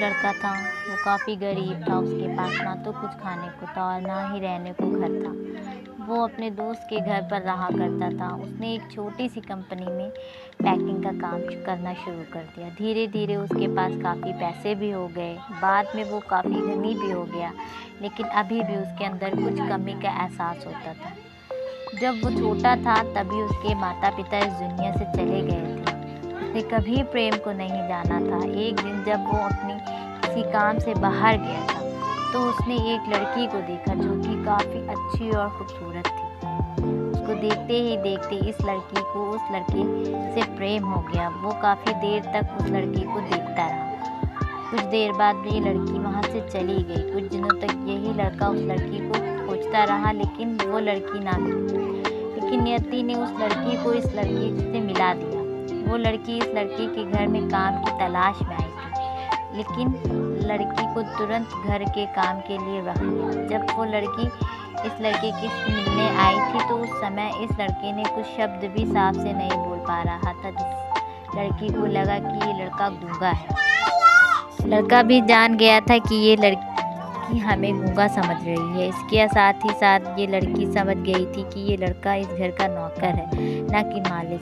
लड़का था, वो काफ़ी गरीब था। उसके पास ना तो कुछ खाने को था और ना ही रहने को घर था। वो अपने दोस्त के घर पर रहा करता था। उसने एक छोटी सी कंपनी में पैकिंग का काम करना शुरू कर दिया। धीरे धीरे उसके पास काफ़ी पैसे भी हो गए। बाद में वो काफ़ी धनी भी हो गया, लेकिन अभी भी उसके अंदर कुछ कमी का एहसास होता था। जब वो छोटा था तभी उसके माता पिता इस दुनिया से चले गए थे। उसने कभी प्रेम को नहीं जाना था। एक दिन जब वो अपनी किसी काम से बाहर गया था तो उसने एक लड़की को देखा जो कि काफ़ी अच्छी और खूबसूरत थी। उसको देखते ही देखते इस लड़की को उस लड़के से प्रेम हो गया। वो काफ़ी देर तक उस लड़की को देखता रहा। कुछ देर बाद ये लड़की वहाँ से चली गई। कुछ दिनों तक यही लड़का उस लड़की को खोजता रहा, लेकिन वो लड़की ना मिली। लेकिन नियति ने उस लड़की को इस लड़की से मिला दिया। वो लड़की इस लड़के के घर में काम की तलाश में आई थी, लेकिन लड़की को तुरंत घर के काम के लिए रख लिया। जब वो लड़की इस लड़के के से मिलने आई थी तो उस समय इस लड़के ने कुछ शब्द भी साफ से नहीं बोल पा रहा था, जिस लड़की को लगा कि ये लड़का गूंगा है। लड़का भी जान गया था कि ये लड़की हमें गूंगा समझ रही है। इसके साथ ही साथ ये लड़की समझ गई थी कि ये लड़का इस घर का नौकर है, ना कि मालिक।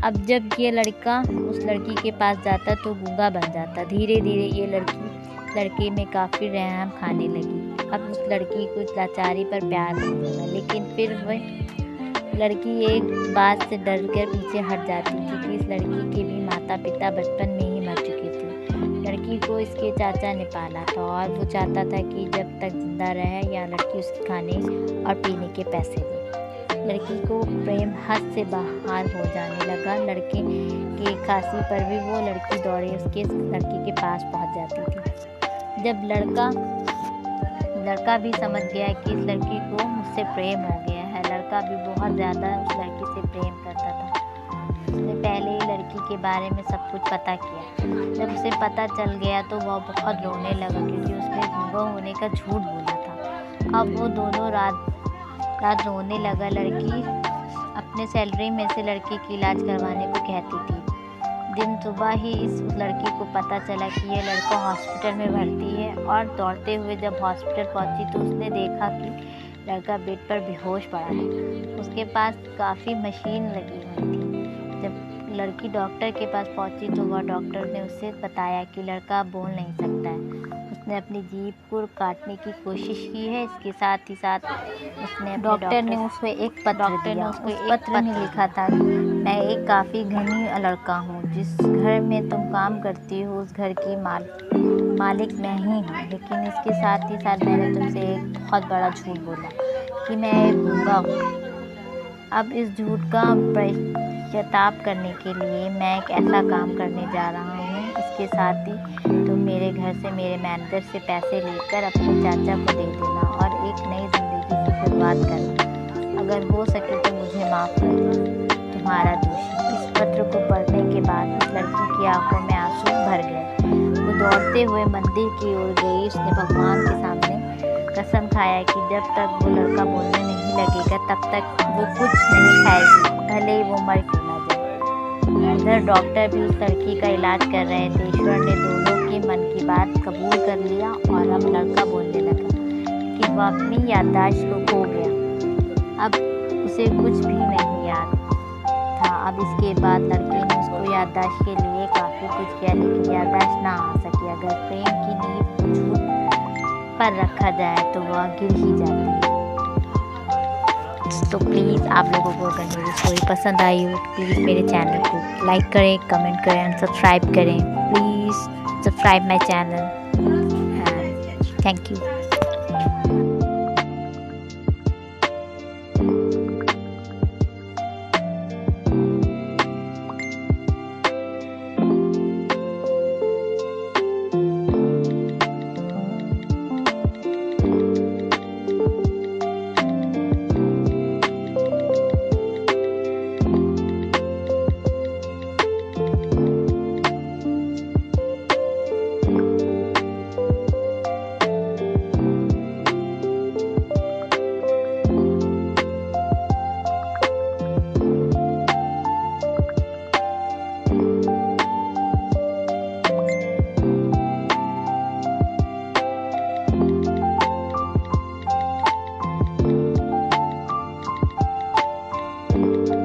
अब जब ये लड़का उस लड़की के पास जाता तो गूंगा बन जाता। धीरे धीरे ये लड़की लड़के में काफ़ी रहम खाने लगी। अब उस लड़की को इस लाचारी पर प्यार होने लगा, लेकिन फिर वह लड़की एक बात से डर कर पीछे हट जाती थी कि इस लड़की के भी माता पिता बचपन में ही मर चुके थे। लड़की को इसके चाचा ने पाला था और वो चाहता था कि जब तक जिंदा रहे या लड़की उसके खाने और पीने के पैसे दे। लड़की को प्रेम हद से बाहर हो जाने लगा। लड़के की खांसी पर भी वो लड़की दौड़े उसके लड़के के पास पहुंच जाती थी। जब लड़का भी समझ गया कि इस लड़की को मुझसे प्रेम हो गया है। लड़का भी बहुत ज़्यादा उस लड़की से प्रेम करता था। उसने पहले ही लड़की के बारे में सब कुछ पता किया। जब उसे पता चल गया तो वह बहुत रोने लगा, क्योंकि उसने गूंगा होने का झूठ बोला था। अब वो दोनों रात रोने लगा। लड़की अपने सैलरी में से लड़की की इलाज करवाने को कहती थी। दिन सुबह ही इस लड़की को पता चला कि यह लड़का हॉस्पिटल में भर्ती है, और दौड़ते हुए जब हॉस्पिटल पहुंची तो उसने देखा कि लड़का बेड पर बेहोश पड़ा है। उसके पास काफ़ी मशीन लगी हुई थी। जब लड़की डॉक्टर के पास पहुंची तो वह डॉक्टर ने उसे बताया कि लड़का बोल नहीं सकता है। उसने अपनी जीभ को काटने की कोशिश की है। इसके साथ ही साथ उसने डॉक्टर ने उसको एक पत्र में लिखा था, मैं एक काफ़ी धनी लड़का हूँ। जिस घर में तुम काम करती हो उस घर की मालिक मैं ही हूँ। लेकिन इसके साथ ही साथ मैंने तुमसे एक बहुत बड़ा झूठ बोला कि मैं एक गूंगा हूँ। अब इस झूठ का पश्चाताप करने के लिए मैं एक ऐसा काम करने जा रहा हूँ। इसके साथ ही तुम मेरे घर से मेरे मैनेजर से पैसे लेकर अपने चाचा को दे देना और एक नई ज़िंदगी की शुरुआत करना। अगर हो सके तो मुझे माफ़ कर दो, तुम्हारा दोषी। इस पत्र को पढ़ने के बाद उस लड़की की आंखों में आंसू भर गए। वो दौड़ते हुए मंदिर की ओर गई। उसने भगवान के सामने कसम खाया कि जब तक वो लड़का बोलने नहीं लगेगा तब तक वो कुछ नहीं खाएगी, भले ही वो मर क्यों ना जाए। इधर डॉक्टर भी उस लड़की का इलाज कर रहे थे। ईश्वर ने दोनों के मन की बात कबूल कर लिया और अब लड़का बोलने लगा कि वह अपनी याददाश्त को खो गया। अब उसे कुछ भी नहीं याद था। अब इसके बाद लड़के ने उसको याददाश्त के लिए काफ़ी कुछ किया, लेकिन याददाश्त ना आ सकी। अगर प्रेम की नींव को झूठ पर रखा जाए तो वह गिर ही जाती है। तो प्लीज़ आप लोगों को अगर मेरी स्टोरी पसंद आई हो तो प्लीज़ मेरे चैनल को लाइक करें, कमेंट करें एंड सब्सक्राइब करें। Please subscribe my channel. Thank you. है।